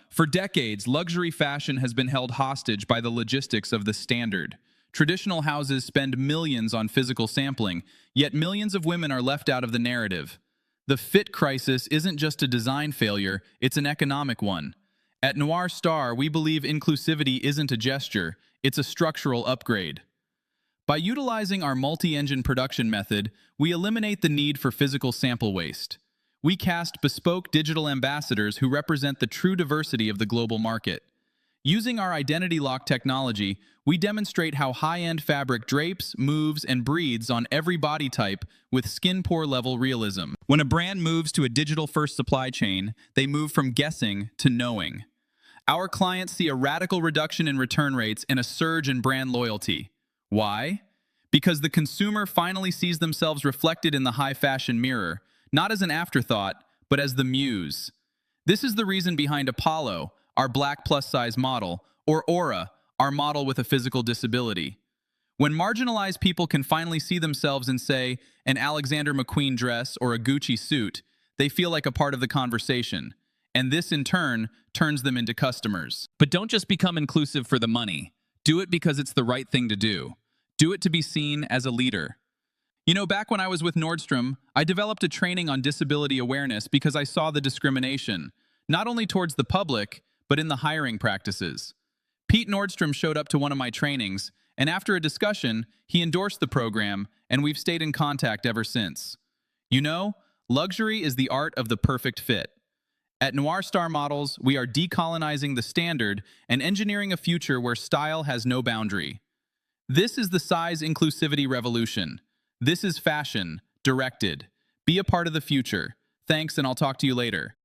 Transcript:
For decades, luxury fashion has been held hostage by the logistics of the standard. Traditional houses spend millions on physical sampling, yet millions of women are left out of the narrative. The fit crisis isn't just a design failure, it's an economic one. At Noir Star, we believe inclusivity isn't a gesture, it's a structural upgrade. By utilizing our multi-engine production method, we eliminate the need for physical sample waste. We cast bespoke digital ambassadors who represent the true diversity of the global market. Using our identity lock technology, we demonstrate how high-end fabric drapes, moves, and breathes on every body type with skin-pore level realism. When a brand moves to a digital-first supply chain, they move from guessing to knowing. Our clients see a radical reduction in return rates and a surge in brand loyalty. Why? Because the consumer finally sees themselves reflected in the high-fashion mirror, not as an afterthought, but as the muse. This is the reason behind Apollo, our black plus-size model, or Aura, our model with a physical disability. When marginalized people can finally see themselves in, say, an Alexander McQueen dress or a Gucci suit, they feel like a part of the conversation. And this, in turn, turns them into customers. But don't just become inclusive for the money. Do it because it's the right thing to do. Do it to be seen as a leader. Back when I was with Nordstrom, I developed a training on disability awareness because I saw the discrimination, not only towards the public, but in the hiring practices. Pete Nordstrom showed up to one of my trainings, and after a discussion, he endorsed the program, and we've stayed in contact ever since. Luxury is the art of the perfect fit. At Noir Star Models, we are decolonizing the standard and engineering a future where style has no boundary. This is the size inclusivity revolution. This is fashion, directed. Be a part of the future. Thanks, and I'll talk to you later.